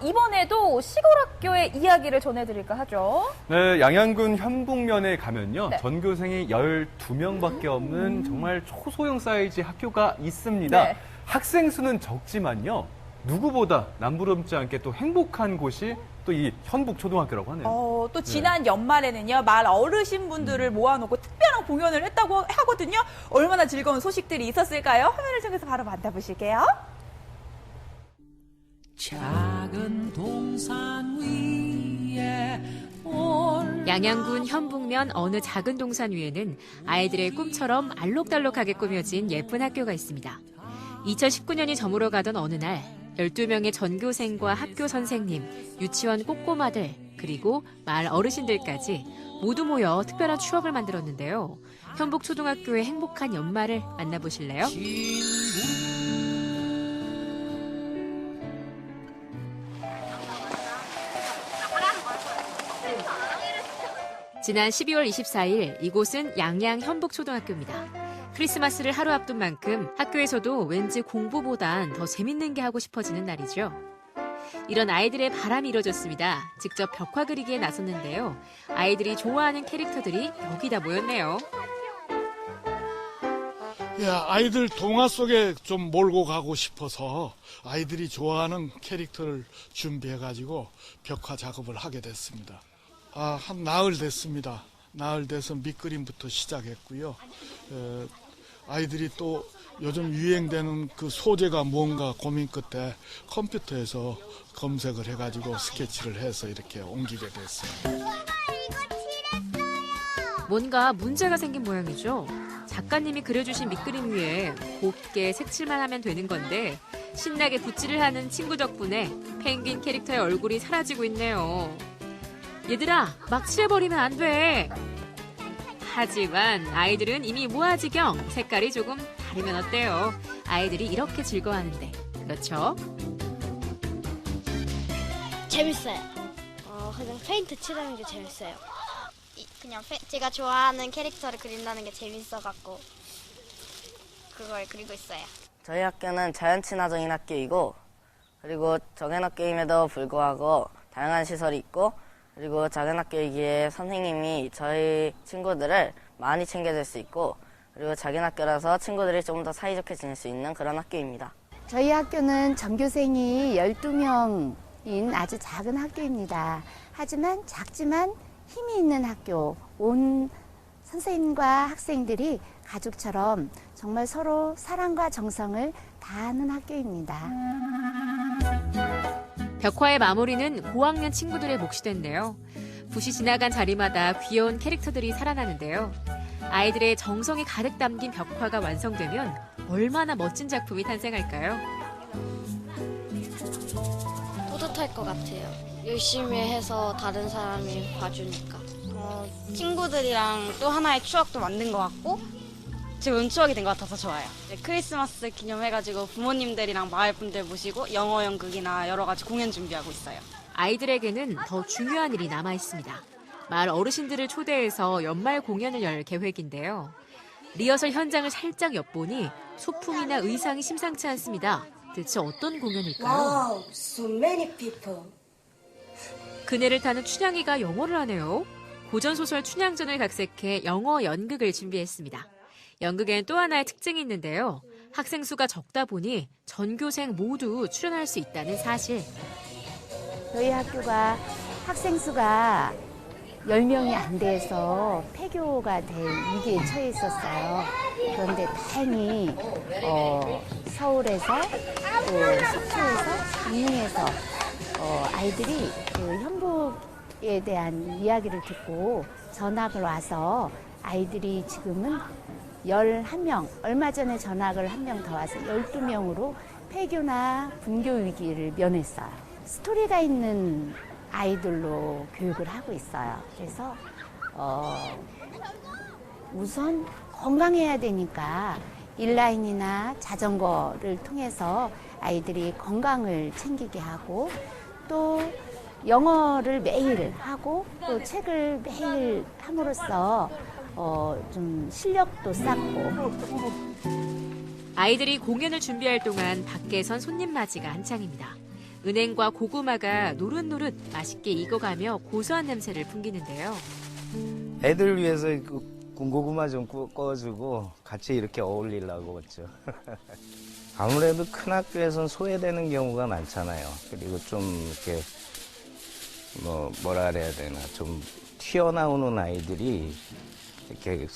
이번에도 시골 학교의 이야기를 전해드릴까 하죠. 네, 양양군 현북면에 가면요. 네. 전교생이 12명밖에 없는 정말 초소형 사이즈 학교가 있습니다. 네. 학생 수는 적지만요. 누구보다 남부럽지 않게 또 행복한 곳이 또 이 현북초등학교라고 하네요. 또 지난 연말에는요, 마을 어르신분들을 모아놓고 특별한 공연을 했다고 하거든요. 얼마나 즐거운 소식들이 있었을까요? 화면을 통해서 바로 만나보실게요. 작은 동산 위에 양양군 현북면 어느 작은 동산 위에는 아이들의 꿈처럼 알록달록하게 꾸며진 예쁜 학교가 있습니다. 2019년이 저물어 가던 어느 날 12명의 전교생과 학교 선생님, 유치원 꼬꼬마들, 그리고 마을 어르신들까지 모두 모여 특별한 추억을 만들었는데요. 현북초등학교의 행복한 연말을 만나보실래요? 지난 12월 24일 이곳은 양양 현북초등학교입니다. 크리스마스를 하루 앞둔 만큼 학교에서도 왠지 공부보단 더 재밌는 게 하고 싶어지는 날이죠. 이런 아이들의 바람이 이뤄졌습니다. 직접 벽화 그리기에 나섰는데요. 아이들이 좋아하는 캐릭터들이 여기다 모였네요. 예, 아이들 동화 속에 좀 몰고 가고 싶어서 아이들이 좋아하는 캐릭터를 준비해가지고 벽화 작업을 하게 됐습니다. 한 나흘 됐습니다. 나흘 돼서 밑그림부터 시작했고요. 아이들이 또 요즘 유행되는 그 소재가 뭔가 고민 끝에 컴퓨터에서 검색을 해가지고 스케치를 해서 이렇게 옮기게 됐습니다. 뭔가 문제가 생긴 모양이죠. 작가님이 그려주신 밑그림 위에 곱게 색칠만 하면 되는 건데 신나게 붓질을 하는 친구 덕분에 펭귄 캐릭터의 얼굴이 사라지고 있네요. 얘들아, 막 칠해버리면 안 돼. 하지만 아이들은 이미 무아지경, 색깔이 조금 다르면 어때요? 아이들이 이렇게 즐거워하는데, 그렇죠? 재밌어요. 그냥 페인트 칠하는 게 재밌어요. 그냥 제가 좋아하는 캐릭터를 그린다는 게 재밌어갖고 그걸 그리고 있어요. 저희 학교는 자연친화적인 학교이고 그리고 적은 학교임에도 불구하고 다양한 시설이 있고 그리고 작은 학교이기에 선생님이 저희 친구들을 많이 챙겨줄 수 있고 그리고 작은 학교라서 친구들이 좀 더 사이좋게 지낼 수 있는 그런 학교입니다. 저희 학교는 전교생이 12명인 아주 작은 학교입니다. 하지만 작지만 힘이 있는 학교, 온 선생님과 학생들이 가족처럼 정말 서로 사랑과 정성을 다하는 학교입니다. 벽화의 마무리는 고학년 친구들의 몫이 됐네요. 붓이 지나간 자리마다 귀여운 캐릭터들이 살아나는데요. 아이들의 정성이 가득 담긴 벽화가 완성되면 얼마나 멋진 작품이 탄생할까요? 뿌듯할 것 같아요. 열심히 해서 다른 사람이 봐주니까. 친구들이랑 또 하나의 추억도 만든 것 같고 좋은 추억이 된 것 같아서 좋아요. 크리스마스 기념해가지고 부모님들이랑 마을분들 모시고 영어 연극이나 여러 가지 공연 준비하고 있어요. 아이들에게는 더 중요한 일이 남아 있습니다. 마을 어르신들을 초대해서 연말 공연을 열 계획인데요. 리허설 현장을 살짝 엿보니 소품이나 의상이 심상치 않습니다. 대체 어떤 공연일까요? Wow, so many people. 그네를 타는 춘향이가 영어를 하네요. 고전소설 춘향전을 각색해 영어 연극을 준비했습니다. 연극엔 또 하나의 특징이 있는데요. 학생 수가 적다 보니 전교생 모두 출연할 수 있다는 사실. 저희 학교가 학생 수가 10명이 안 돼서 폐교가 될 위기에 처해 있었어요. 그런데 다행히 서울에서 또 속초에서 강릉에서 아이들이 그 현북에 대한 이야기를 듣고 전학을 와서 아이들이 지금은 11명, 얼마 전에 전학을 한 명 더 와서 12명으로 폐교나 분교 위기를 면했어요. 스토리가 있는 아이들로 교육을 하고 있어요. 그래서 우선 건강해야 되니까 인라인이나 자전거를 통해서 아이들이 건강을 챙기게 하고 또 영어를 매일 하고 또 책을 매일 함으로써 좀 실력도 쌓고. 아이들이 공연을 준비할 동안 밖에선 손님 맞이가 한창입니다. 은행과 고구마가 노릇노릇 맛있게 익어가며 고소한 냄새를 풍기는데요. 애들 위해서 군고구마 좀 구워주고 같이 이렇게 어울리려고 했죠. 아무래도 큰 학교에선 소외되는 경우가 많잖아요. 그리고 좀 이렇게 뭐라 그래야 되나, 좀 튀어나오는 아이들이 이렇게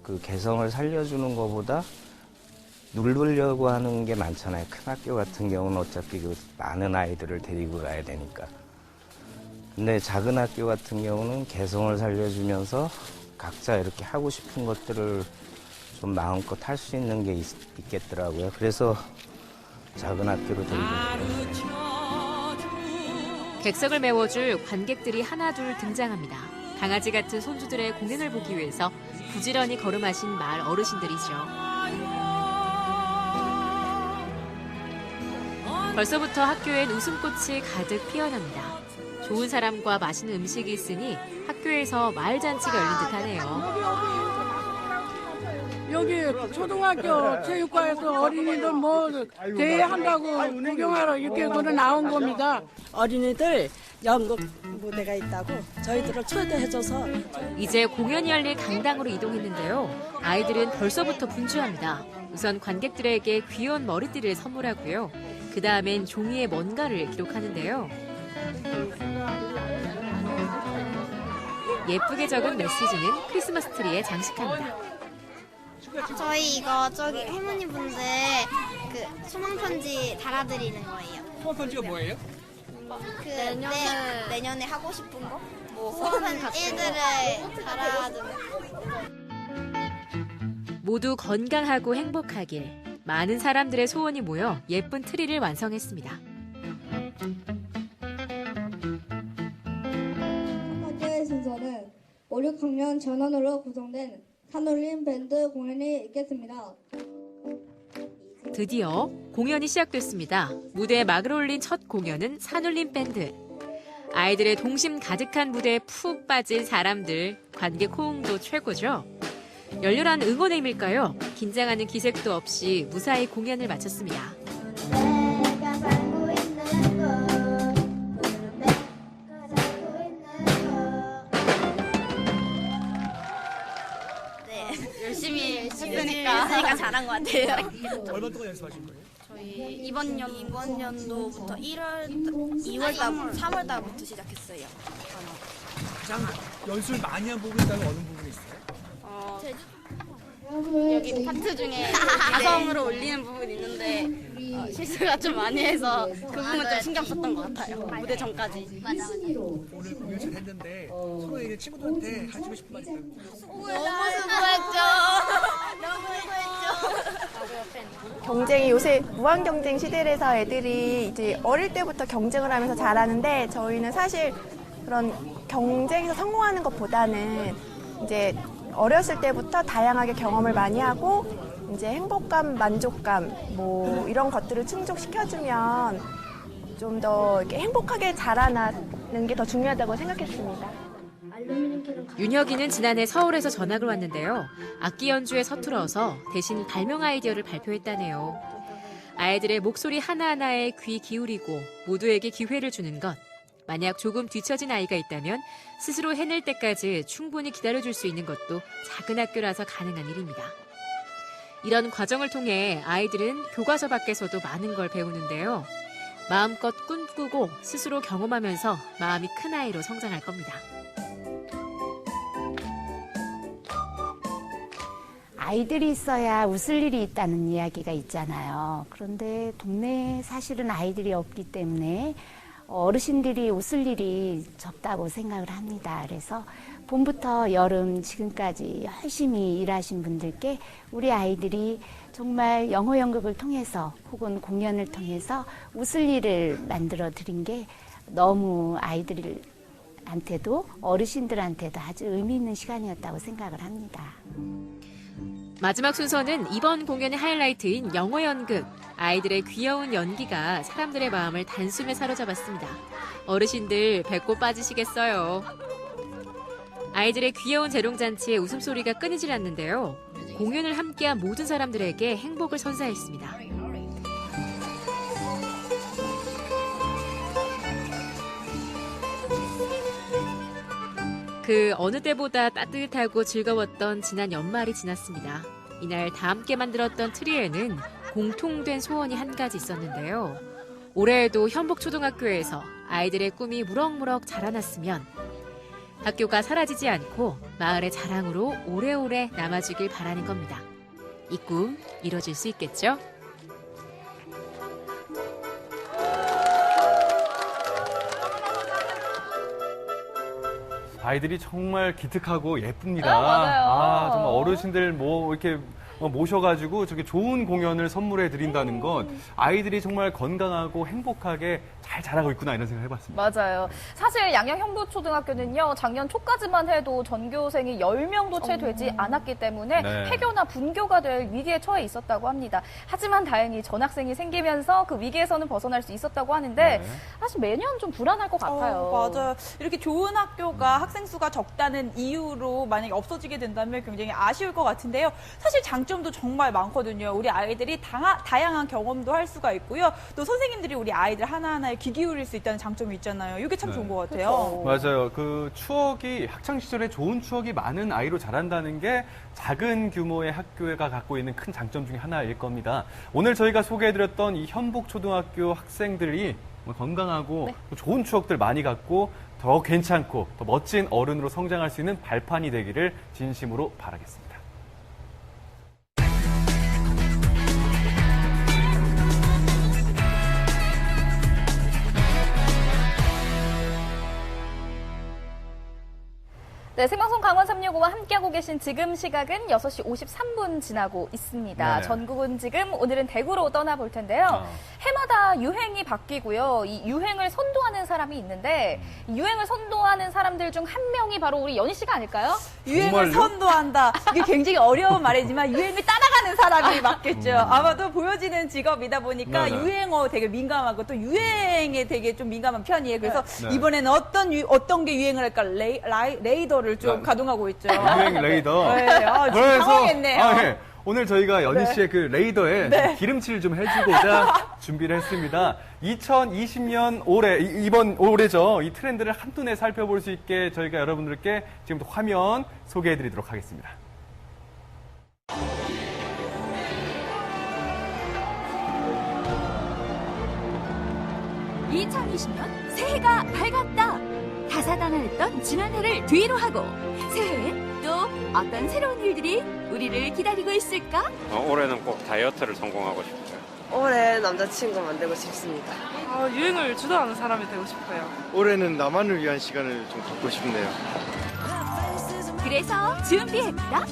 그 개성을 살려주는 것보다 누르려고 하는 게 많잖아요. 큰 학교 같은 경우는 어차피 그 많은 아이들을 데리고 가야 되니까. 근데 작은 학교 같은 경우는 개성을 살려주면서 각자 이렇게 하고 싶은 것들을 좀 마음껏 할 수 있는 게 있겠더라고요. 그래서 작은 학교로 데리고 갔어요. 객석을 메워줄 관객들이 하나둘 등장합니다. 강아지 같은 손주들의 공연을 보기 위해서 부지런히 걸음하신 마을 어르신들이죠. 벌써부터 학교엔 웃음꽃이 가득 피어납니다. 좋은 사람과 맛있는 음식이 있으니 학교에서 마을 잔치가 열린 듯하네요. 여기 초등학교 체육관에서 어린이들 뭐 대회한다고 구경하러 이렇게 그래 나온 겁니다. 어린이들 연극 무대가 있다고 저희들을 초대해줘서 이제 공연이 열릴 강당으로 이동했는데요. 아이들은 벌써부터 분주합니다. 우선 관객들에게 귀여운 머리띠를 선물하고요. 그 다음엔 종이에 뭔가를 기록하는데요. 예쁘게 적은 메시지는 크리스마스 트리에 장식합니다. 저희 이거 저기 할머니분들 그 소망편지 달아드리는 거예요. 소망편지가 뭐예요? 그 내년에 하고 싶은 거? 뭐 소원 일들을 달아주는. 모두 건강하고 행복하길. 많은 사람들의 소원이 모여 예쁜 트리를 완성했습니다. 첫 번째 순서는 5, 6학년 전원으로 구성된 산울림 밴드 공연이 있겠습니다. 드디어 공연이 시작됐습니다. 무대에 막을 올린 첫 공연은 산울림 밴드. 아이들의 동심 가득한 무대에 푹 빠진 사람들, 관객 호응도 최고죠. 열렬한 응원의 힘일까요? 긴장하는 기색도 없이 무사히 공연을 마쳤습니다. 열심히 했으니까 잘한 것 같아요. 얼마 동안 연습하신 거예요? 저희 이번 연도부터 2월 3월 달부터 시작했어요. 가장 연습을 많이 한 부분이 있다면 어느 부분이 있어요? 여기 파트 중에 가성으로 올리는 부분이 있는데 실수가 좀 많이 해서 그 부분 좀 신경 썼던 것 같아요. 무대 전까지. 오늘 공연 잘 했는데 서로에게 친구들한테 해주고 싶은 말 있다면? 너무 수고했죠. 경쟁이 요새 무한 경쟁 시대라서 애들이 이제 어릴 때부터 경쟁을 하면서 잘하는데 저희는 사실 그런 경쟁에서 성공하는 것보다는 이제 어렸을 때부터 다양하게 경험을 많이 하고 이제 행복감, 만족감 뭐 이런 것들을 충족시켜주면 좀 더 이렇게 행복하게 자라나는 게 더 중요하다고 생각했습니다. 윤혁이는 지난해 서울에서 전학을 왔는데요. 악기 연주에 서툴러서 대신 발명 아이디어를 발표했다네요. 아이들의 목소리 하나하나에 귀 기울이고 모두에게 기회를 주는 것. 만약 조금 뒤처진 아이가 있다면 스스로 해낼 때까지 충분히 기다려줄 수 있는 것도 작은 학교라서 가능한 일입니다. 이런 과정을 통해 아이들은 교과서 밖에서도 많은 걸 배우는데요. 마음껏 꿈꾸고 스스로 경험하면서 마음이 큰 아이로 성장할 겁니다. 아이들이 있어야 웃을 일이 있다는 이야기가 있잖아요. 그런데 동네에 사실은 아이들이 없기 때문에 어르신들이 웃을 일이 적다고 생각을 합니다. 그래서 봄부터 여름 지금까지 열심히 일하신 분들께 우리 아이들이 정말 영어 연극을 통해서 혹은 공연을 통해서 웃을 일을 만들어 드린 게 너무 아이들한테도 어르신들한테도 아주 의미 있는 시간이었다고 생각을 합니다. 마지막 순서는 이번 공연의 하이라이트인 영어 연극. 아이들의 귀여운 연기가 사람들의 마음을 단숨에 사로잡았습니다. 어르신들 배꼽 빠지시겠어요. 아이들의 귀여운 재롱잔치에 웃음소리가 끊이질 않는데요. 공연을 함께한 모든 사람들에게 행복을 선사했습니다. 그 어느 때보다 따뜻하고 즐거웠던 지난 연말이 지났습니다. 이날 다 함께 만들었던 트리에는 공통된 소원이 한 가지 있었는데요. 올해에도 현복초등학교에서 아이들의 꿈이 무럭무럭 자라났으면, 학교가 사라지지 않고 마을의 자랑으로 오래오래 남아주길 바라는 겁니다. 이 꿈 이뤄질 수 있겠죠? 아이들이 정말 기특하고 예쁩니다. 맞아요. 정말 어르신들 이렇게 모셔가지고 저렇게 좋은 공연을 선물해 드린다는 건 아이들이 정말 건강하고 행복하게 잘 자라고 있구나 이런 생각을 해봤습니다. 맞아요. 사실 양양 현부초등학교는요, 작년 초까지만 해도 전교생이 10명도 채 되지 않았기 때문에 네. 폐교나 분교가 될 위기에 처해 있었다고 합니다. 하지만 다행히 전학생이 생기면서 그 위기에서는 벗어날 수 있었다고 하는데 네. 사실 매년 좀 불안할 것 같아요. 맞아요. 이렇게 좋은 학교가 학생 수가 적다는 이유로 만약에 없어지게 된다면 굉장히 아쉬울 것 같은데요. 사실 장점도 정말 많거든요. 우리 아이들이 다양한 경험도 할 수가 있고요. 또 선생님들이 우리 아이들 하나하나에 귀 기울일 수 있다는 장점이 있잖아요. 이게 참 네. 좋은 것 같아요. 맞아요. 그 추억이, 학창 시절에 좋은 추억이 많은 아이로 자란다는 게 작은 규모의 학교가 갖고 있는 큰 장점 중에 하나일 겁니다. 오늘 저희가 소개해드렸던 이 현복초등학교 학생들이 건강하고 또 좋은 추억들 많이 갖고 더 괜찮고 더 멋진 어른으로 성장할 수 있는 발판이 되기를 진심으로 바라겠습니다. 네, 생방송 강원 365와 함께하고 계신 지금 시각은 6시 53분 지나고 있습니다. 네네. 전국은 지금 오늘은 대구로 떠나볼 텐데요. 해마다 유행이 바뀌고요. 이 유행을 선도하는 사람이 있는데 이 유행을 선도하는 사람들 중 한 명이 바로 우리 연희 씨가 아닐까요? 유행을 선도한다. 이게 굉장히 어려운 말이지만 유행을 따라가는 사람이 맞겠죠. 아마도 보여지는 직업이다 보니까 네네. 유행어 되게 민감하고 또 유행에 되게 좀 민감한 편이에요. 그래서 네. 이번에는 어떤 게 유행을 할까 레이더를 좀 네. 가동하고 있죠. 유행 레이더. 네, 지금 당황했네요. 예. 오늘 저희가 연희 씨의 그 레이더에 좀 기름칠을 좀 해주고자 준비를 했습니다. 2020년 이번 올해죠. 이 트렌드를 한눈에 살펴볼 수 있게 저희가 여러분들께 지금부터 화면 소개해드리도록 하겠습니다. (2020년) 새해가 밝았다. 다사다난했던 지난해를 뒤로 하고 새해엔 또 어떤 새로운 일들이 우리를 기다리고 있을까? 올해는 꼭 다이어트를 성공하고 싶어요. 올해 남자친구 만들고 싶습니다. 유행을 주도하는 사람이 되고 싶어요. 올해는 나만을 위한 시간을 좀 갖고 싶네요. 그래서 준비했다.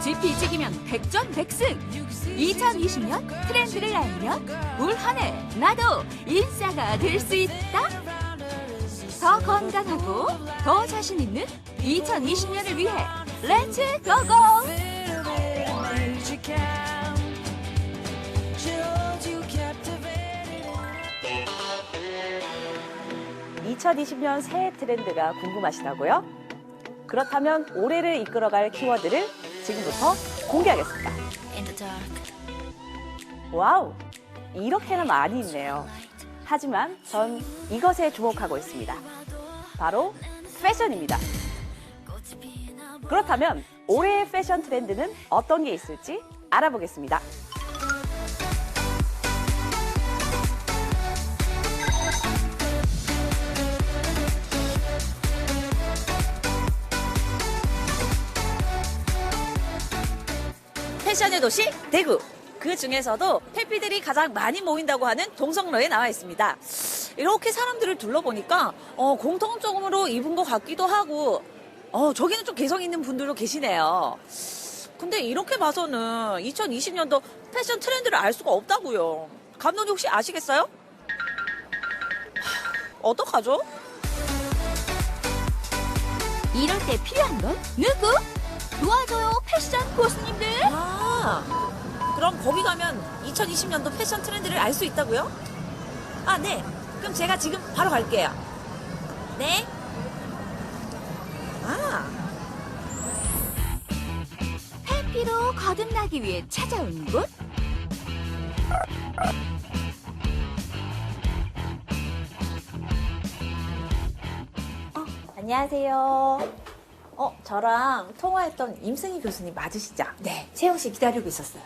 GP 찍이면 백전백승. 2020년 트렌드를 알면 올 한 해 나도 인싸가 될 수 있다. 더 건강하고 더 자신 있는 2020년을 위해 렛츠 고고! 2020년 새해 트렌드가 궁금하시다고요? 그렇다면 올해를 이끌어갈 키워드를 지금부터 공개하겠습니다. 와우! 이렇게나 많이 있네요. 하지만 전 이것에 주목하고 있습니다. 바로 패션입니다. 그렇다면 올해의 패션 트렌드는 어떤 게 있을지 알아보겠습니다. 패션의 도시 대구. 그 중에서도 해피들이 가장 많이 모인다고 하는 동성로에 나와 있습니다. 이렇게 사람들을 둘러보니까 공통적으로 입은 것 같기도 하고 저기는 좀 개성 있는 분들도 계시네요. 근데 이렇게 봐서는 2020년도 패션 트렌드를 알 수가 없다고요. 감독님 혹시 아시겠어요? 어떡하죠? 이럴 때 필요한 건 누구? 도와줘요 패션 고수님들. 그럼 거기 가면 2020년도 패션 트렌드를 알 수 있다고요? 네. 그럼 제가 지금 바로 갈게요. 네. 해피로 거듭나기 위해 찾아온 곳. 안녕하세요. 저랑 통화했던 임승희 교수님 맞으시죠? 네, 채영 씨 기다리고 있었어요.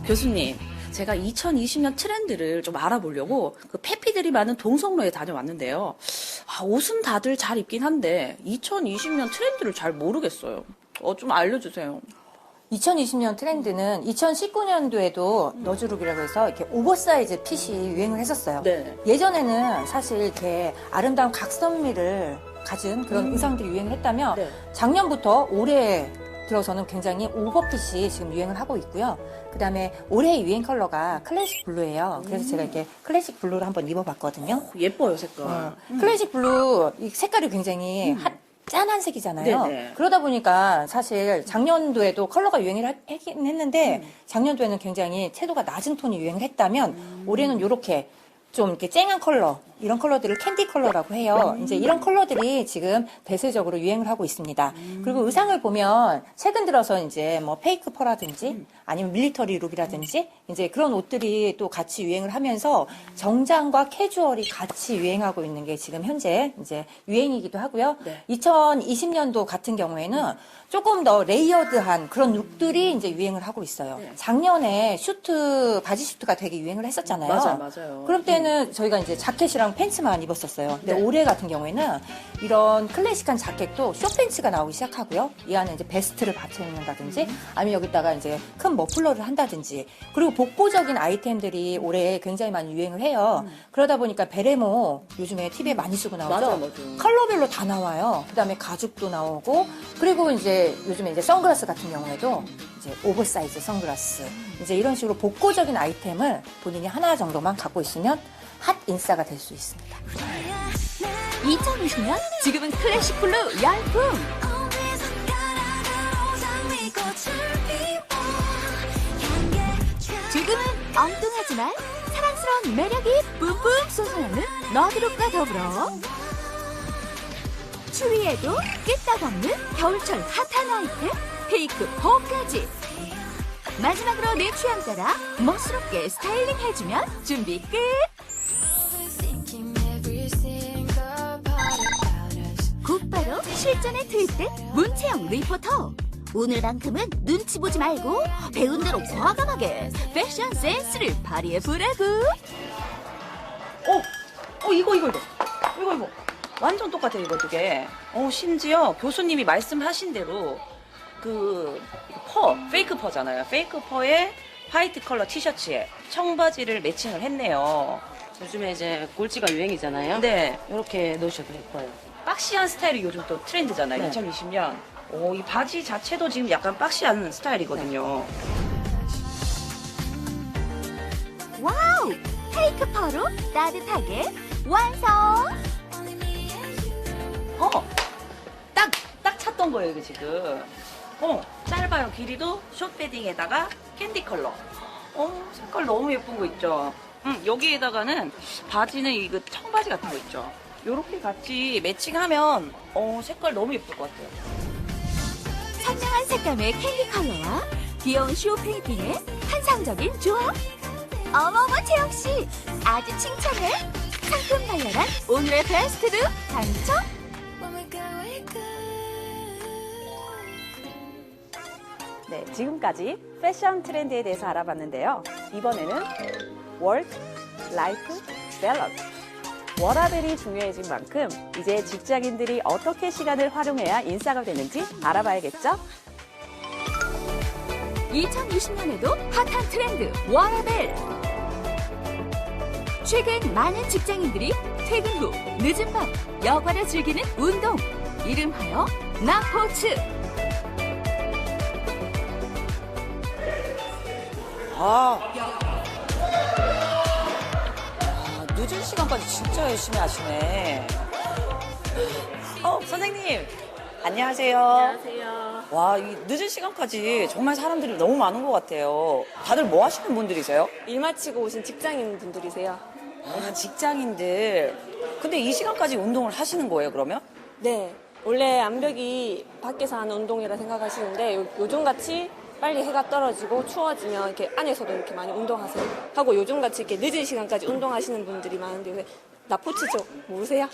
교수님, 제가 2020년 트렌드를 좀 알아보려고 그 페피들이 많은 동성로에 다녀왔는데요. 옷은 다들 잘 입긴 한데 2020년 트렌드를 잘 모르겠어요. 좀 알려주세요. 2020년 트렌드는 2019년도에도 너즈룩이라고 해서 이렇게 오버사이즈 핏이 유행을 했었어요. 네. 예전에는 사실 이렇게 아름다운 각선미를 가진 그런 의상들이 유행을 했다면 작년부터 올해 들어서는 굉장히 오버핏이 지금 유행을 하고 있고요. 그다음에 올해의 유행 컬러가 클래식 블루예요. 그래서 제가 이렇게 클래식 블루를 한번 입어봤거든요. 예뻐요, 색깔. 클래식 블루 이 색깔이 굉장히 짠한 색이잖아요. 네네. 그러다 보니까 사실 작년도에도 컬러가 유행을 하긴 했는데 작년도에는 굉장히 채도가 낮은 톤이 유행을 했다면 올해는 이렇게 좀 이렇게 쨍한 컬러, 이런 컬러들을 캔디 컬러라고 해요. 이제 이런 컬러들이 지금 대세적으로 유행을 하고 있습니다. 그리고 의상을 보면 최근 들어서 이제 뭐 페이크 퍼라든지 아니면 밀리터리 룩이라든지 이제 그런 옷들이 또 같이 유행을 하면서 정장과 캐주얼이 같이 유행하고 있는 게 지금 현재 이제 유행이기도 하고요. 2020년도 같은 경우에는 조금 더 레이어드한 그런 룩들이 이제 유행을 하고 있어요. 작년에 바지 슈트가 되게 유행을 했었잖아요. 맞아요. 그럴 때는 저희가 이제 자켓이랑 팬츠만 입었었어요. 근데 올해 같은 경우에는 이런 클래식한 자켓도 숏팬츠가 나오기 시작하고요. 이 안에 이제 베스트를 받쳐 입는다든지 아니면 여기다가 이제 큰 머플러를 한다든지 그리고 복고적인 아이템들이 올해 굉장히 많이 유행을 해요. 그러다 보니까 베레모 요즘에 TV에 많이 쓰고 나오죠. 맞아. 컬러별로 다 나와요. 그다음에 가죽도 나오고 그리고 이제 요즘에 이제 선글라스 같은 경우에도 이제 오버사이즈 선글라스 이제 이런 식으로 복고적인 아이템을 본인이 하나 정도만 갖고 있으면 핫 인싸가 될 수 있습니다. 2020년 지금은 클래식 블루 열풍. 지금은 엉뚱하지만 사랑스러운 매력이 뿜뿜 솟아나는 너드룩과 더불어 추위에도 끄떡없는 겨울철 핫한 아이템 페이크 폼까지 마지막으로 내 취향 따라 멋스럽게 스타일링 해주면 준비 끝. 곧바로 실전에 투입된 문채영 리포터. 오늘만큼은 눈치 보지 말고 배운 대로 과감하게 패션 센스를 발휘해 보라고. 이거. 완전 똑같아요, 이거 두 개. 심지어 교수님이 말씀하신 대로 페이크 퍼잖아요. 페이크 퍼에 화이트 컬러 티셔츠에 청바지를 매칭을 했네요. 요즘에 이제 골지가 유행이잖아요. 네. 이렇게 넣으셔도 예뻐요. 박시한 스타일이 요즘 또 트렌드잖아요. 네. 2020년. 이 바지 자체도 지금 약간 박시한 스타일이거든요. 와우! 페이크 퍼로 따뜻하게 완성! 딱 찾던 거예요, 이게 지금. 짧아요. 길이도 숏 패딩에다가 캔디 컬러. 색깔 너무 예쁜 거 있죠? 여기에다가는 바지는 이거 청바지 같은 거 있죠? 요렇게 같이 매칭하면 색깔 너무 예쁠 것 같아요. 선명한 색감의 캔디 컬러와 귀여운 쇼 페인팅의 환상적인 조합. 어머머 채영씨 아주 칭찬해. 상큼 발랄한 오늘의 베스트 룩 당첨. 네, 지금까지 패션 트렌드에 대해서 알아봤는데요. 이번에는 월크, 라이프, 밸런스. 워라밸이 중요해진 만큼 이제 직장인들이 어떻게 시간을 활용해야 인싸가 되는지 알아봐야겠죠? 2020년에도 핫한 트렌드 워라밸. 최근 많은 직장인들이 퇴근 후 늦은 밤 여가를 즐기는 운동. 이름하여 나포츠. 늦은 시간까지 진짜 열심히 하시네. 선생님. 안녕하세요. 안녕하세요. 와, 이 늦은 시간까지 정말 사람들이 너무 많은 것 같아요. 다들 뭐 하시는 분들이세요? 일 마치고 오신 직장인 분들이세요? 직장인들. 근데 이 시간까지 운동을 하시는 거예요, 그러면? 네. 원래 암벽이 밖에서 하는 운동이라 생각하시는데 요즘같이 빨리 해가 떨어지고 추워지면 이렇게 안에서도 이렇게 많이 운동하세요. 하고 요즘같이 이렇게 늦은 시간까지 운동하시는 분들이 많은데 요새 나포츠족 모르세요?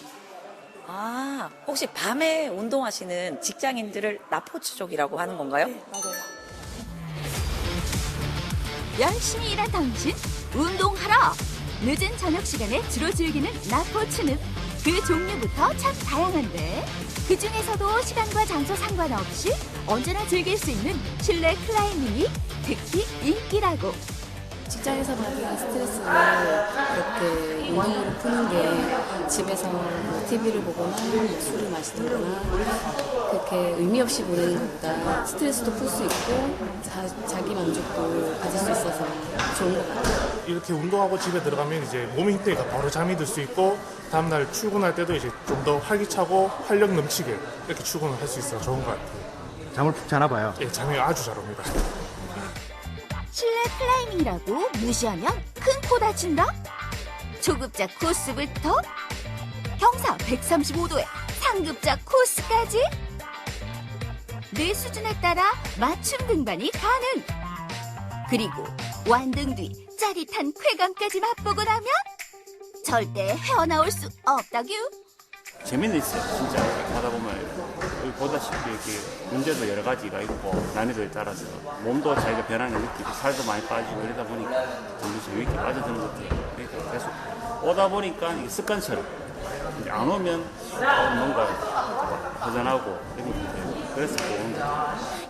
아, 혹시 밤에 운동하시는 직장인들을 나포츠족이라고 하는 건가요? 네, 맞아요. 열심히 일한 당신, 운동하라! 늦은 저녁 시간에 주로 즐기는 나포츠는 그 종류부터 참 다양한데 그 중에서도 시간과 장소 상관없이 언제나 즐길 수 있는 실내 클라이밍이 특히 인기라고. 직장에서 받은 스트레스를 이렇게 운동으로 푸는 게 집에서 뭐 TV를 보거나 술을 마시거나 그렇게 의미 없이 보내는 것보다 스트레스도 풀 수 있고 자기 만족도 가질 수 있어서 좋은 것 같아요. 이렇게 운동하고 집에 들어가면 이제 몸이 힘드니까 바로 잠이 들 수 있고 다음날 출근할 때도 이제 좀 더 활기차고 활력 넘치게 이렇게 출근을 할 수 있어서 좋은 것 같아요. 잠을 푹 자나 봐요. 예, 잠이 아주 잘 옵니다. 실내 클라이밍이라고 무시하면 큰 코 다친다? 초급자 코스부터 경사 135도의 상급자 코스까지 내 수준에 따라 맞춤 등반이 가능. 그리고 완등 뒤 짜릿한 쾌감까지 맛보고 나면 절대 헤어나올 수 없다규. 재미는 있어요. 진짜 하다 보면 여기 보다시피 이렇게 문제도 여러 가지가 있고 난이도에 따라서 몸도 자기가 변하는 느끼고 살도 많이 빠지고 이러다 보니까 점점 재미있게 빠져드는 것 같아요. 그러니까 계속 오다 보니까 이게 습관처럼 이제 안 오면 뭔가 허전하고 그래서 오는 거죠.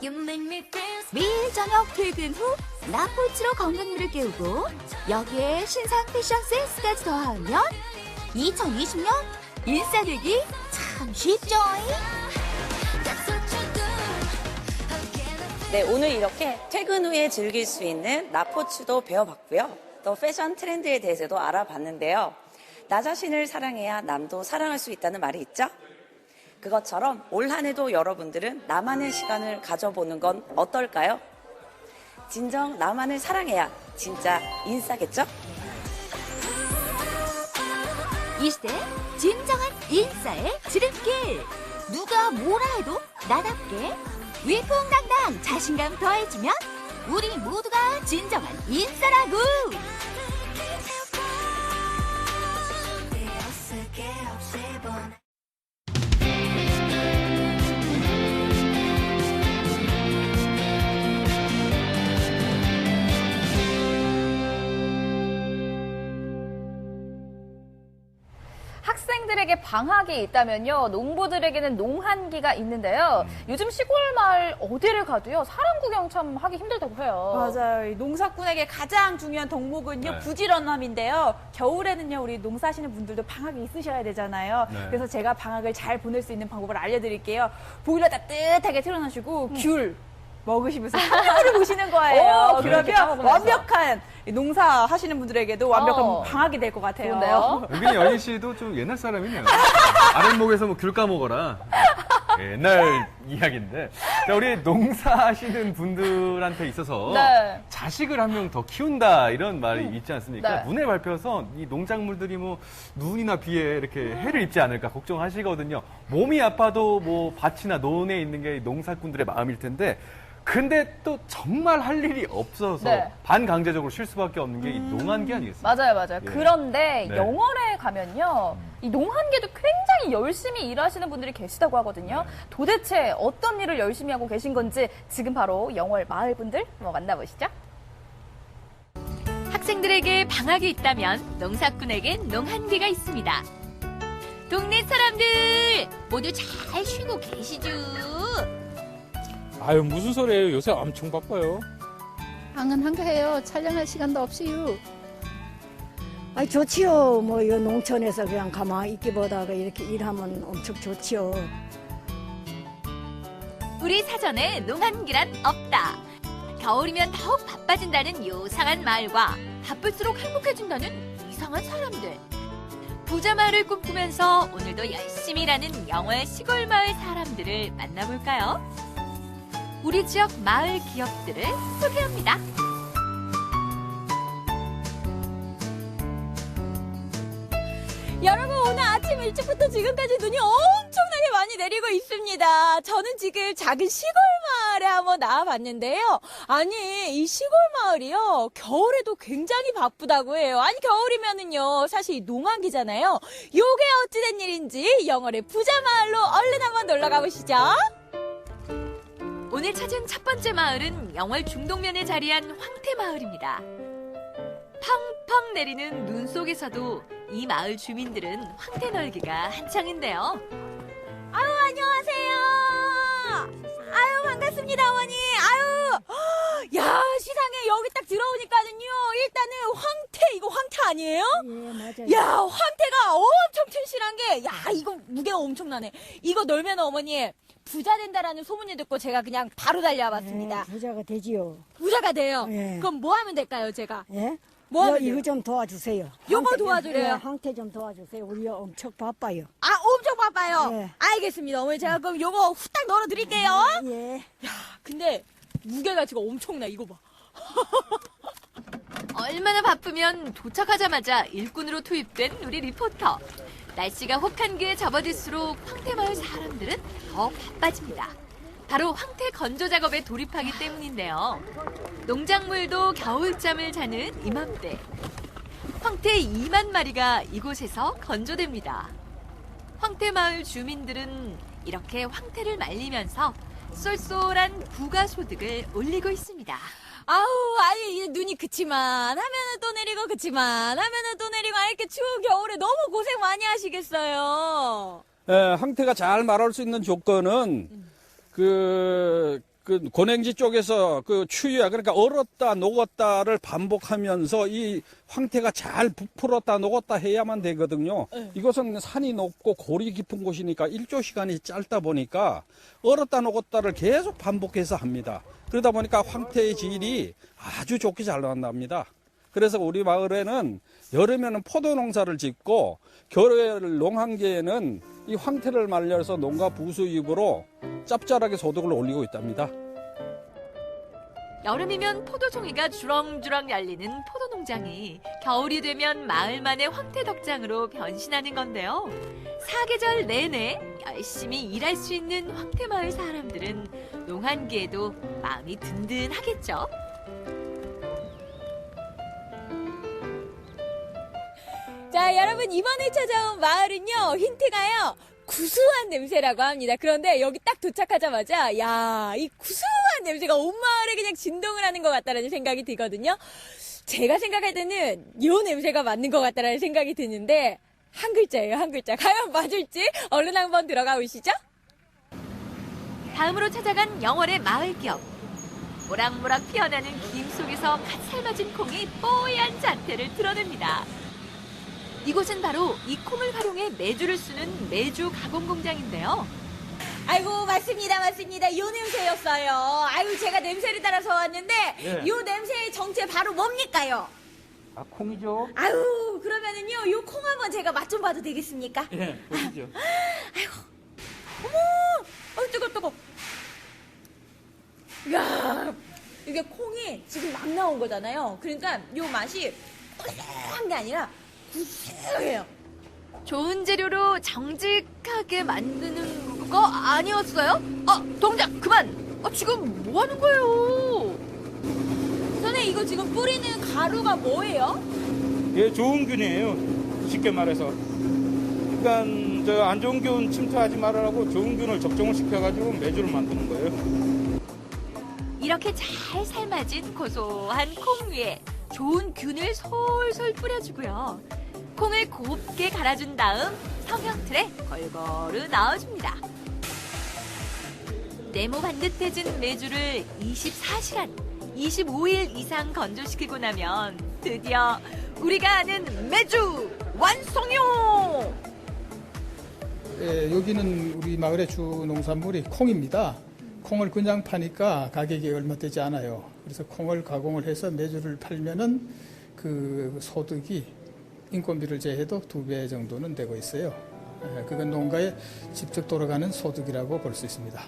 매일 저녁 퇴근 후 나포츠로 건강미를 깨우고 여기에 신상 패션 센스까지 더하면 2020년 인싸되기 참 쉽죠. 네, 오늘 이렇게 퇴근 후에 즐길 수 있는 나포츠도 배워봤고요. 또 패션 트렌드에 대해서도 알아봤는데요. 나 자신을 사랑해야 남도 사랑할 수 있다는 말이 있죠? 그것처럼 올 한 해도 여러분들은 나만의 시간을 가져보는 건 어떨까요? 진정 나만을 사랑해야 진짜 인싸겠죠? 이 시대 진정한 인싸의 지름길. 누가 뭐라 해도 나답게 위풍당당 자신감 더해주면 우리 모두가 진정한 인싸라고. 학생들에게 방학이 있다면요, 농부들에게는 농한기가 있는데요. 요즘 시골 마을 어디를 가도요, 사람 구경 참 하기 힘들다고 해요. 맞아요. 이 농사꾼에게 가장 중요한 덕목은요, 네. 부지런함인데요. 겨울에는요, 우리 농사하시는 분들도 방학이 있으셔야 되잖아요. 네. 그래서 제가 방학을 잘 보낼 수 있는 방법을 알려드릴게요. 보일러 따뜻하게 틀어놓으시고 귤 먹으시면서 하늘을 보시는 거예요. 오, 그러면 완벽한 농사 하시는 분들에게도 완벽한 방학이 될 것 같아요. 좋은데요? 은근히 연희 씨도 좀 옛날 사람이네요. 아랫목에서 뭐 귤 까먹어라. 옛날 이야기인데. 자, 우리 농사하시는 분들한테 있어서 네. 자식을 한 명 더 키운다 이런 말이 있지 않습니까? 네. 눈에 밟혀서 이 농작물들이 뭐 눈이나 비에 이렇게 해를 입지 않을까 걱정하시거든요. 몸이 아파도 뭐 밭이나 논에 있는 게 농사꾼들의 마음일 텐데 근데 또 정말 할 일이 없어서 네. 반강제적으로 쉴 수밖에 없는 게 이 농한기 아니겠습니까? 맞아요. 예. 그런데 네. 영월에 가면요, 이 농한계도 굉장히 열심히 일하시는 분들이 계시다고 하거든요. 도대체 어떤 일을 열심히 하고 계신 건지 지금 바로 영월 마을 분들 한번 만나보시죠. 학생들에게 방학이 있다면 농사꾼에겐 농한기가 있습니다. 동네 사람들 모두 잘 쉬고 계시죠? 아유, 무슨 소리예요. 요새 엄청 바빠요. 방은 한가해요. 촬영할 시간도 없이요. 아, 좋지요. 뭐, 이 농촌에서 그냥 가만히 있기보다가 이렇게 일하면 엄청 좋지요. 우리 사전에 농한기란 없다. 겨울이면 더욱 바빠진다는 요상한 마을과 바쁠수록 행복해진다는 이상한 사람들. 부자 마을을 꿈꾸면서 오늘도 열심히 일하는 영월 시골 마을 사람들을 만나볼까요? 우리 지역 마을 기업들을 소개합니다. 여러분, 오늘 아침 일찍부터 지금까지 눈이 엄청나게 많이 내리고 있습니다. 저는 지금 작은 시골 마을에 한번 나와봤는데요. 아니, 이 시골 마을이요. 겨울에도 굉장히 바쁘다고 해요. 아니, 겨울이면은요. 사실 이 농한기잖아요. 요게 어찌된 일인지 영월의 부자 마을로 얼른 한번 놀러 가보시죠. 오늘 찾은 첫 번째 마을은 영월 중동면에 자리한 황태마을입니다. 펑펑 내리는 눈 속에서도 이 마을 주민들은 황태 널기가 한창인데요. 아유, 안녕하세요. 아유, 반갑습니다, 어머니. 아유, 야, 세상에 여기 딱 들어오니까는요. 일단은 이거 황태 아니에요? 예, 맞아요. 야, 황태가 엄청 튼실한 게, 야, 이거 무게가 엄청나네. 이거 놀면 어머니 부자 된다라는 소문이 듣고 제가 그냥 바로 달려와봤습니다. 예, 부자가 되지요. 부자가 돼요. 예. 그럼 뭐 하면 될까요, 제가? 예? 뭐 하면 이거 돼요? 좀 도와주세요. 요거 도와주래요? 예, 황태 좀 도와주세요. 우리 엄청 바빠요. 아, 엄청 바빠요. 예. 알겠습니다. 어머니 제가 그럼 요거 후딱 널어드릴게요. 예. 야, 근데 무게가 지금 엄청나. 이거 봐. 얼마나 바쁘면 도착하자마자 일꾼으로 투입된 우리 리포터. 날씨가 혹한기에 접어들수록 황태마을 사람들은 더 바빠집니다. 바로 황태 건조 작업에 돌입하기 때문인데요. 농작물도 겨울잠을 자는 이맘때 황태 2만 마리가 이곳에서 건조됩니다. 황태마을 주민들은 이렇게 황태를 말리면서 쏠쏠한 부가소득을 올리고 있습니다. 아우, 아니, 눈이 그치만 하면은 또 내리고 그치만 하면은 또 내리고 이렇게 추운 겨울에 너무 고생 많이 하시겠어요. 황태가 잘 마를 수 있는 조건은 그 고냉지 쪽에서 그 추위야, 그러니까 얼었다 녹았다를 반복하면서 이 황태가 잘 부풀었다 녹았다 해야만 되거든요. 이것은 산이 높고 골이 깊은 곳이니까 일조 시간이 짧다 보니까 얼었다 녹았다를 계속 반복해서 합니다. 그러다 보니까 황태의 질이 아주 좋게 잘 나온답니다. 그래서 우리 마을에는 여름에는 포도 농사를 짓고 겨울 농한기에는 이 황태를 말려서 농가 부수입으로 짭짤하게 소득을 올리고 있답니다. 여름이면 포도송이가 주렁주렁 열리는 포도농장이 겨울이 되면 마을만의 황태 덕장으로 변신하는 건데요. 사계절 내내 열심히 일할 수 있는 황태마을 사람들은 농한기에도 마음이 든든하겠죠. 자, 여러분 이번에 찾아온 마을은요. 힌트가요. 구수한 냄새라고 합니다. 그런데 여기 딱 도착하자마자 야, 이 구수한 냄새가 온 마을에 그냥 진동을 하는 것 같다라는 생각이 들거든요. 제가 생각할 때는 요 냄새가 맞는 것 같다라는 생각이 드는데 한 글자예요, 한 글자. 과연 맞을지 얼른 한번 들어가 보시죠. 다음으로 찾아간 영월의 마을 기업. 모락모락 피어나는 김 속에서 갓 삶아진 콩이 뽀얀 자태를 드러냅니다. 이곳은 바로 이 콩을 활용해 메주를 쓰는 메주 가공 공장인데요. 아이고, 맞습니다. 요 냄새였어요. 아이고, 제가 냄새를 따라서 왔는데 예. 요 냄새의 정체 바로 뭡니까요? 아, 콩이죠? 아유, 그러면은요, 요 콩 한번 제가 맛 좀 봐도 되겠습니까? 예, 보시죠. 어머! 뜨거. 이야, 이게 콩이 지금 막 나온 거잖아요. 그러니까 요 맛이 고소한 게 아니라 구수해요. 좋은 재료로 정직하게 만드는 거 아니었어요? 동작 그만! 지금 뭐 하는 거예요? 선생님, 이거 지금 뿌리는 가루가 뭐예요? 예, 좋은 균이에요. 쉽게 말해서. 그러니까 저 안 좋은 균 침투하지 말으라고 좋은 균을 적정을 시켜가지고 메주를 만드는 거예요. 이렇게 잘 삶아진 고소한 콩 위에 좋은 균을 솔솔 뿌려주고요. 콩을 곱게 갈아준 다음 성형 틀에 골고루 넣어줍니다. 네모 반듯해진 메주를 24시간, 25일 이상 건조시키고 나면 드디어 우리가 아는 메주 완성요! 예, 여기는 우리 마을의 주 농산물이 콩입니다. 콩을 그냥 파니까 가격이 얼마 되지 않아요. 그래서 콩을 가공을 해서 메주를 팔면은 그 소득이 인건비를 제해도 2배 정도는 되고 있어요. 그건 농가에 직접 돌아가는 소득이라고 볼 수 있습니다.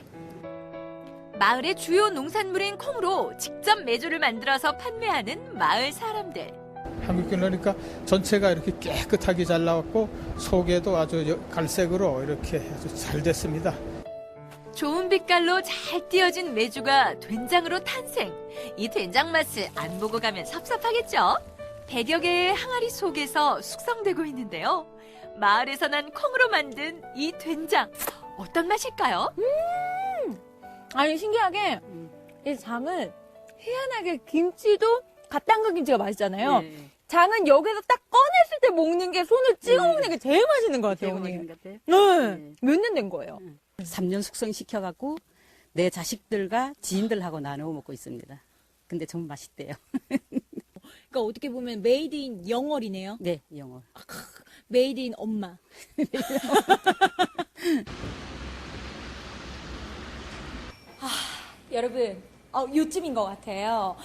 마을의 주요 농산물인 콩으로 직접 메주를 만들어서 판매하는 마을 사람들. 한국균 넣으니까 전체가 이렇게 깨끗하게 잘 나왔고 속에도 아주 갈색으로 이렇게 아주 잘 됐습니다. 좋은 빛깔로 잘 띄어진 메주가 된장으로 탄생. 이 된장 맛을 안 보고 가면 섭섭하겠죠? 100여 개의 항아리 속에서 숙성되고 있는데요. 마을에서 난 콩으로 만든 이 된장. 어떤 맛일까요? 아니 신기하게 이 장은 희한하게 김치도 갓 담근 김치가 맛있잖아요. 네. 장은 여기서 딱 꺼냈을 때 먹는 게 손을 찍어 먹는 게 제일 맛있는 것 같아요, 어머니. 네. 네. 몇 년 된 거예요? 3년 숙성시켜갖고 내 자식들과 지인들하고 나누어 먹고 있습니다. 근데 정말 맛있대요. 그러니까 어떻게 보면 메이드 인 영월이네요. 네, 영월. 메이드 인 엄마. 여러분, 요쯤인 것 같아요.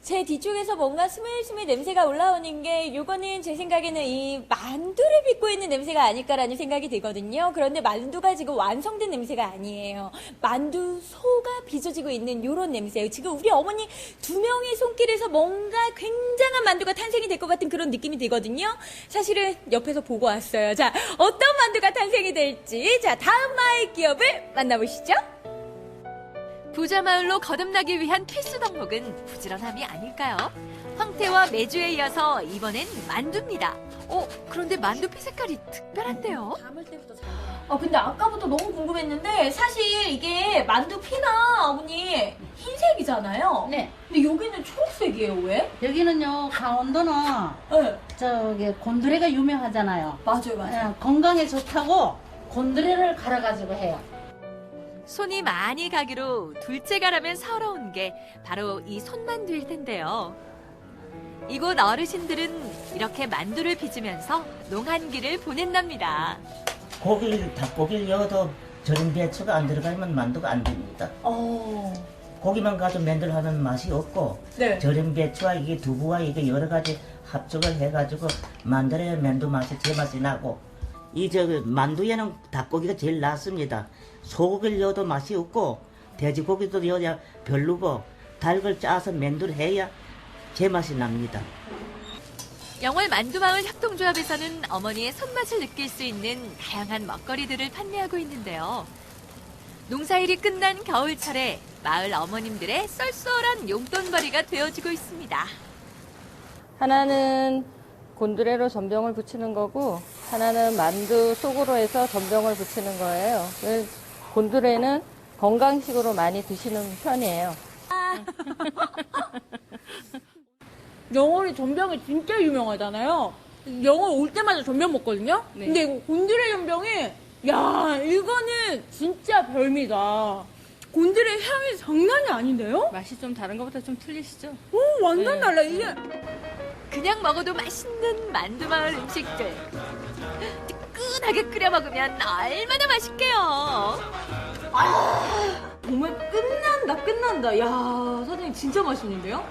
제 뒤쪽에서 뭔가 스물스물 냄새가 올라오는 게 요거는 제 생각에는 이 만두를 빚고 있는 냄새가 아닐까라는 생각이 들거든요. 그런데 만두가 지금 완성된 냄새가 아니에요. 만두 소가 빚어지고 있는 요런 냄새예요. 지금 우리 어머니 두 명의 손길에서 뭔가 굉장한 만두가 탄생이 될 것 같은 그런 느낌이 들거든요. 사실은 옆에서 보고 왔어요. 자, 어떤 만두가 탄생이 될지 자, 다음 마을 기업을 만나보시죠. 부자마을로 거듭나기 위한 필수 덕목은 부지런함이 아닐까요? 황태와 메주에 이어서 이번엔 만두입니다. 그런데 만두피 색깔이 특별한데요? 근데 아까부터 너무 궁금했는데 사실 이게 만두피나 어머니 흰색이잖아요. 네. 근데 여기는 초록색이에요. 왜? 여기는요, 강원도는 저기 곤드레가 유명하잖아요. 맞아요. 건강에 좋다고 곤드레를 갈아가지고 해요. 손이 많이 가기로 둘째가라면 서러운 게 바로 이 손만두일 텐데요. 이곳 어르신들은 이렇게 만두를 빚으면서 농한기를 보낸답니다. 닭고기를 넣어도 절인 배추가 안 들어가면 만두가 안 됩니다. 고기만 가지고 만들하면 맛이 없고 네. 절인 배추와 이게 두부와 이게 여러 가지 합작을 해가지고 만들어야 만두 맛이 제맛이 나고 만두에는 닭고기가 제일 낫습니다. 소고기를 넣어도 맛이 없고 돼지고기도 넣어야 별로고 닭을 짜서 만두를 해야 제맛이 납니다. 영월 만두마을 협동조합에서는 어머니의 손맛을 느낄 수 있는 다양한 먹거리들을 판매하고 있는데요. 농사일이 끝난 겨울철에 마을 어머님들의 쏠쏠한 용돈벌이가 되어지고 있습니다. 하나는 곤드레로 전병을 붙이는 거고 하나는 만두 속으로 해서 전병을 붙이는 거예요. 곤드레는 건강식으로 많이 드시는 편이에요. 영월이 전병이 진짜 유명하잖아요. 영월 올 때마다 전병 먹거든요. 네. 근데 이거 곤드레 전병이 이거는 진짜 별미다. 곤드레 향이 장난이 아닌데요? 맛이 좀 다른 것보다 좀 틀리시죠? 완전 달라. 이게 그냥 먹어도 맛있는 만두마을 음식들. 뜨끈하게 끓여 먹으면 얼마나 맛있게요. 정말 끝난다. 야, 사장님 진짜 맛있는데요?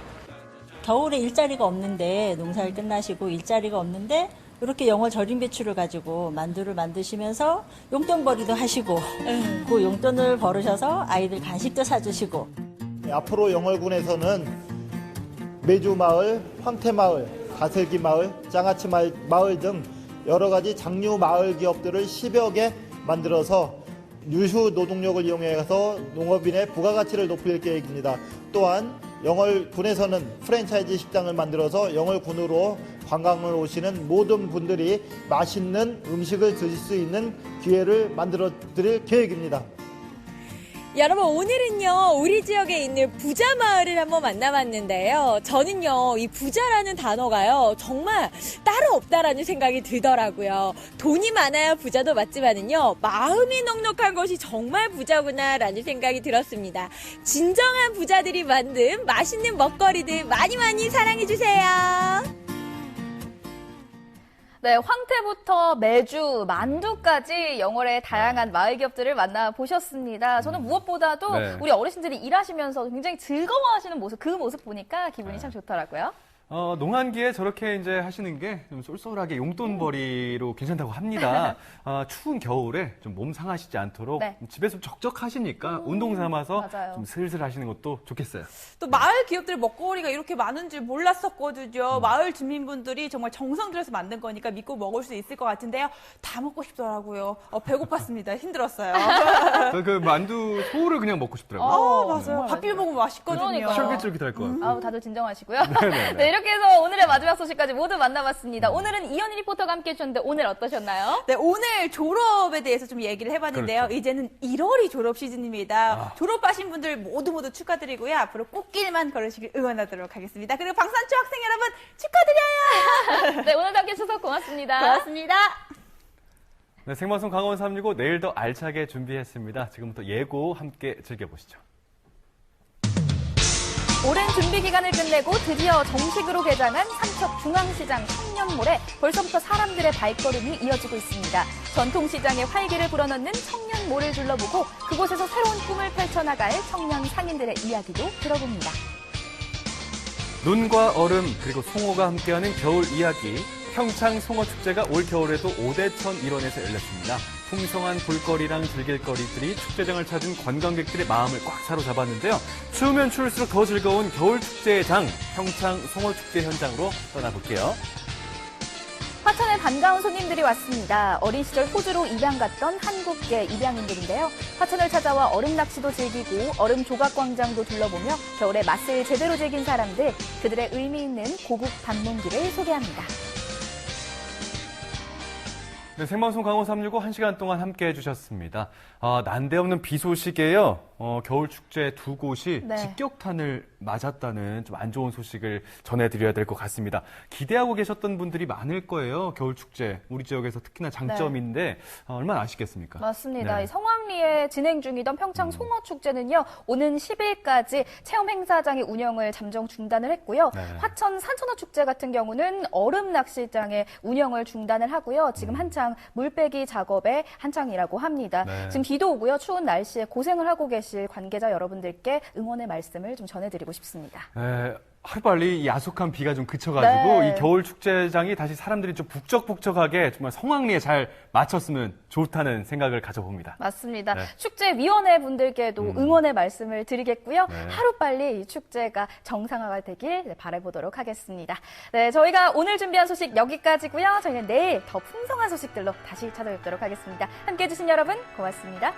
겨울에 일자리가 없는데 농사를 끝나시고 일자리가 없는데 이렇게 영월 절인 배추를 가지고 만두를 만드시면서 용돈벌이도 하시고 그 용돈을 벌으셔서 아이들 간식도 사주시고 앞으로 영월군에서는 메주마을, 황태마을, 가슬기마을, 장아찌마을 등 여러 가지 장류 마을 기업들을 10여 개 만들어서 유휴 노동력을 이용해서 농업인의 부가가치를 높일 계획입니다. 또한 영월군에서는 프랜차이즈 식당을 만들어서 영월군으로 관광을 오시는 모든 분들이 맛있는 음식을 드실 수 있는 기회를 만들어 드릴 계획입니다. 여러분 오늘은요 우리 지역에 있는 부자 마을을 한번 만나봤는데요. 저는요 이 부자라는 단어가요 정말 따로 없다라는 생각이 들더라고요. 돈이 많아야 부자도 맞지만은요 마음이 넉넉한 것이 정말 부자구나라는 생각이 들었습니다. 진정한 부자들이 만든 맛있는 먹거리들 많이 많이 사랑해주세요. 네, 황태부터 메주, 만두까지 영월의 다양한 마을 기업들을 만나보셨습니다. 저는 무엇보다도 네. 우리 어르신들이 일하시면서 굉장히 즐거워하시는 모습, 그 모습 보니까 기분이 참 좋더라고요. 농한기에 저렇게 이제 하시는 게 좀 쏠쏠하게 용돈벌이로 괜찮다고 합니다. 추운 겨울에 좀 몸 상하시지 않도록 네. 집에서 적적하시니까 운동 삼아서 맞아요. 좀 슬슬 하시는 것도 좋겠어요. 또 마을 기업들 먹거리가 이렇게 많은 줄 몰랐었거든요. 마을 주민분들이 정말 정성 들여서 만든 거니까 믿고 먹을 수 있을 것 같은데요. 다 먹고 싶더라고요. 배고팠습니다. 힘들었어요. 그 만두 소를 그냥 먹고 싶더라고요. 맞아요. 밥 비벼 먹으면 맛있거든요. 그러니까요. 쫄깃쫄깃할 것 같아요. 아우, 다들 진정하시고요. 네네네. 네, 이렇게 해서 오늘의 마지막 소식까지 모두 만나봤습니다. 오늘은 이현희 리포터가 함께 해주셨는데 오늘 어떠셨나요? 네, 오늘 졸업에 대해서 좀 얘기를 해봤는데요. 그렇죠. 이제는 1월이 졸업 시즌입니다. 졸업하신 분들 모두 축하드리고요. 앞으로 꽃길만 걸으시길 응원하도록 하겠습니다. 그리고 방산초 학생 여러분 축하드려요. 네, 오늘도 함께 해주셔서 고맙습니다. 고맙습니다. 네, 생방송 강원 365 내일 더 알차게 준비했습니다. 지금부터 예고 함께 즐겨보시죠. 오랜 준비 기간을 끝내고 드디어 정식으로 개장한 삼척중앙시장 청년몰에 벌써부터 사람들의 발걸음이 이어지고 있습니다. 전통시장의 활기를 불어넣는 청년몰을 둘러보고 그곳에서 새로운 꿈을 펼쳐나갈 청년 상인들의 이야기도 들어봅니다. 눈과 얼음 그리고 송어가 함께하는 겨울 이야기. 평창 송어축제가 올 겨울에도 오대천 일원에서 열렸습니다. 풍성한 볼거리랑 즐길거리들이 축제장을 찾은 관광객들의 마음을 꽉 사로잡았는데요. 추우면 추울수록 더 즐거운 겨울 축제의 장, 평창 송어축제 현장으로 떠나볼게요. 화천에 반가운 손님들이 왔습니다. 어린 시절 호주로 입양 갔던 한국계 입양인들인데요. 화천을 찾아와 얼음 낚시도 즐기고 얼음 조각 광장도 둘러보며 겨울의 맛을 제대로 즐긴 사람들, 그들의 의미 있는 고국 방문기를 소개합니다. 네, 생방송 강원 365 1시간 동안 함께 해주셨습니다. 난데없는 비 소식에요. 겨울 축제 두 곳이 네. 직격탄을 맞았다는 좀 안 좋은 소식을 전해드려야 될 것 같습니다. 기대하고 계셨던 분들이 많을 거예요. 겨울 축제 우리 지역에서 특히나 장점인데 얼마나 아쉽겠습니까? 맞습니다. 네. 이 성황리에 진행 중이던 평창 송어축제는요. 오는 10일까지 체험 행사장의 운영을 잠정 중단을 했고요. 네. 화천 산천어 축제 같은 경우는 얼음 낚시장의 운영을 중단을 하고요. 지금 한창 물빼기 작업에 한창이라고 합니다. 네. 지금 비도 오고요. 추운 날씨에 고생을 하고 계실 관계자 여러분들께 응원의 말씀을 좀 전해드리고 싶습니다. 네, 하루빨리 이 야속한 비가 좀 그쳐가지고 네. 이 겨울 축제장이 다시 사람들이 좀 북적북적하게 정말 성황리에 잘 맞췄으면 좋다는 생각을 가져봅니다. 맞습니다. 네. 축제위원회 분들께도 응원의 말씀을 드리겠고요. 네. 하루빨리 이 축제가 정상화가 되길 바라보도록 하겠습니다. 네, 저희가 오늘 준비한 소식 여기까지고요. 저희는 내일 더 풍성한 소식들로 다시 찾아뵙도록 하겠습니다. 함께해 주신 여러분 고맙습니다.